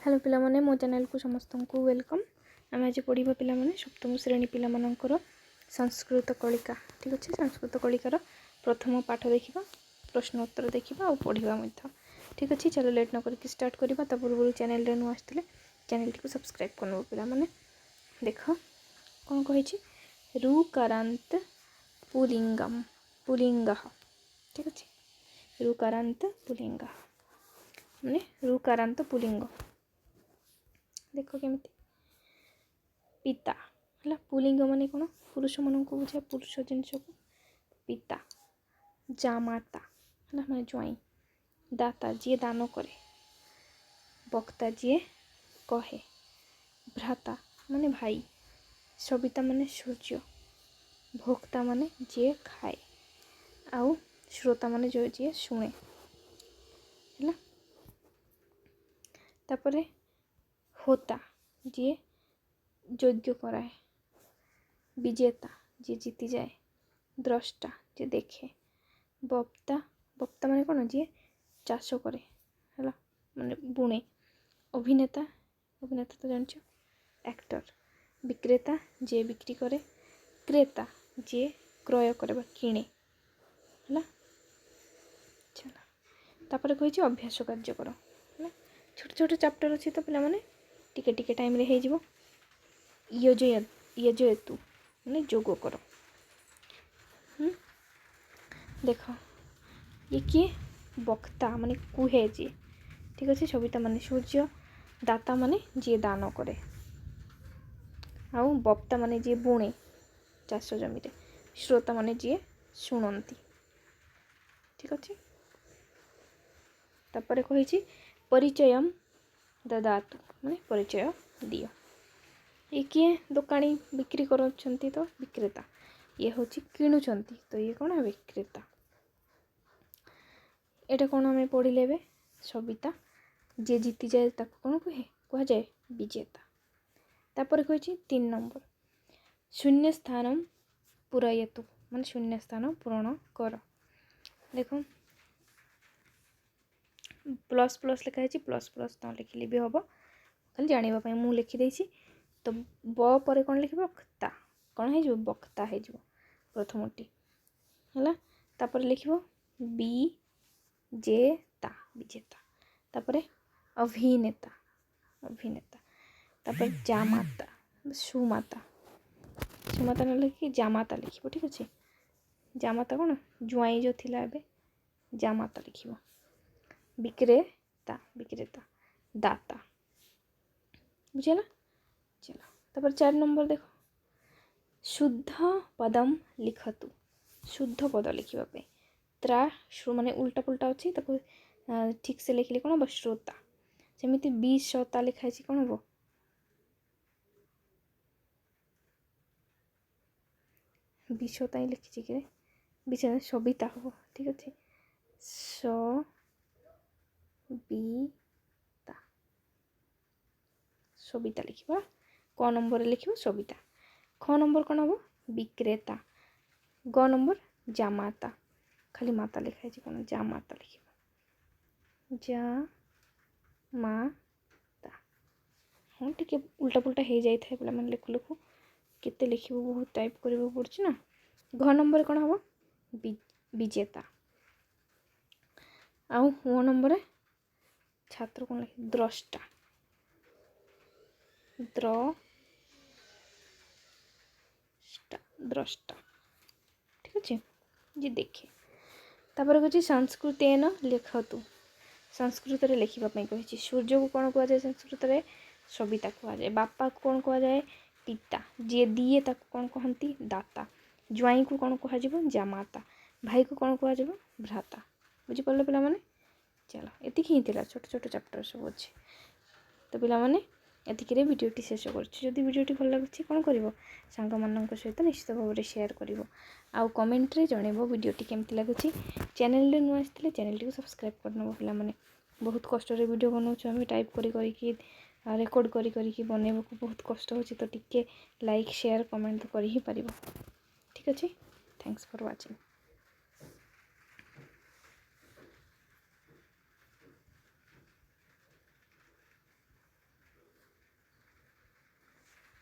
Hello पिला माने मो चैनल को समस्त को वेलकम। आम आज पढ़ा पिला माने सप्तम श्रेणी पिला मानकर संस्कृत कलिका। ठीक अच्छे, संस्कृत कलिकार प्रथम पाठ देखा, प्रश्नोत्तर देखा और पढ़ा मध्य। ठीक अच्छे, चलो लेट न करके स्टार्ट करवा। ता पूर्व चैनल रे नु आसते चैनल को सब्सक्राइब कर पिला माने। देख कौन कही रुकारांत पुलिंगम पुलिंग। ठीक अच्छे, रुकारांत पुलिंग माने रुकारांत पुलिंग। देख केमती पिता है पुलिंग माने कौन पुरुष मान को बुझाए, पुरुष जिनस को पिता। जामाता है माने ज्वाई। दाता जी दान करे, वक्ता जी कहे। भ्राता माने भाई, सविता माने सूर्य, भोक्ता माने जी खाए, आउ श्रोता माने जो जी शुणे है। तापरे होता जी यज्ञ कराए, विजेता जी जीति जाए, द्रष्टा जी देखे, बक्ता बक्ता माने कौन जी चाष करे है माने बुणे। अभिनेता अभिनेता तो जान एक्टर। विक्रेता जी बिक्री करे, क्रेता जी क्रय करे किणे है। चलो तापर कही अभ्यास कार्य कर है। छोट छोट चैप्टर अच्छी तो पिला माने टिके टिके टाइम रे हो यजयतु माने जोग कर। देख ये किए वक्ता माने कुहे जी। ठीक अच्छे, सविता माने सूर्य, दाता माने जी दान करे, आउ वक्ता माने जी बुणे चाष जमी, श्रोता माने जी शुणती। ठीक अच्छे, तापर कही परिचय ददातु माने परिचय दियो। ये किए दुकानी बिक्री करछंती तो विक्रेता, ये हूँ किणुचंती तो ये कौन विक्रेता। एटा कौन आम पढ़ले ए सविता जे जीति जाए ताको कौन कह जाए विजेता। तापर कही 3 नंबर शून्य स्थान पूरयतु माने शून्य स्थान पूरण कर। देखो प्लस प्लस लिखाई, प्लस प्लस न लिखिले भी हम खाली जानापी मुझे लिखिदे। तो ब पर कौन लिख वक्ता कौन हो वक्ता हो प्रथमटी है। तापर लिख विजेता विजेता। तापर अभिनेता अभिनेता। तापर जामाता सुमाता सुमाता न लिखि जामाता लिख। ठीक अच्छे, जामाता कौन ज्वाई जो थिला एबे जामाता लिख। विक्रेता विक्रेता, दाता बुझेगा। चलो तापर 4 नंबर देख शुद्ध पदम लिखतु। शुद्ध पद लिखापी त्रा माने उल्टा पुल्टा अच्छी ताको ठीक से लिखिले कौन हम श्रोता। जमीती विश्रोता लिखाई कौन हम विश्रोता ही लिखी कि विश्व सविता हम। ठीक अच्छे, सविता सविता लिखा। क नंबर लिख सविता। ख नंबर कौन हम विक्रेता। ग नंबर जामाता, खाली माता लिखाई कौन जामाता लिख जामाता। हाँ टे उल्टा पुल्टा हो जाए पे लिखु लिखु केते लिख बहुत टाइप कर पड़े ना। घ नंबर कौन हम विजेता। आउ हो नंबर छात्र कौन लिखे द्रष्टा द्रष्टा। ठीक अच्छे जी देखे। तापर कह संस्कृतेन लिखतु। संस्कृत में लिखापी कही सूर्य को कौन कह जाए संस्कृत में सविता कह जाए। बापा को कौन कह जाए पिता, जी दिए ताको कौन कहती दाता। ज्वाई को कौन कह जामाता, भाई को कौन कह भ्राता। बुझीपार पिला माने। चलो एति ही थी छोट छोट चैप्टर सब अच्छे तो पिला माने एतिक भिडियोटी शेष करुँच। भिडियोटी भल लगे कौन कर सांग मान सहित निश्चित भाव में शेयर कर आउ कमेंट्रे जनइब भिडियोटी केमती लगुच। चैनल नु आसते चैनल टी सब्सक्राइब करनब पिला माने। बहुत कष्ट वीडियो बनाऊँ आम टाइप करी रेकर्ड करी बनइबा को बहुत कष्ट हो तो टिके लाइक शेयर कमेंट तो कर ही पार। ठीक अच्छे, थैंक्स फॉर वाचिंग।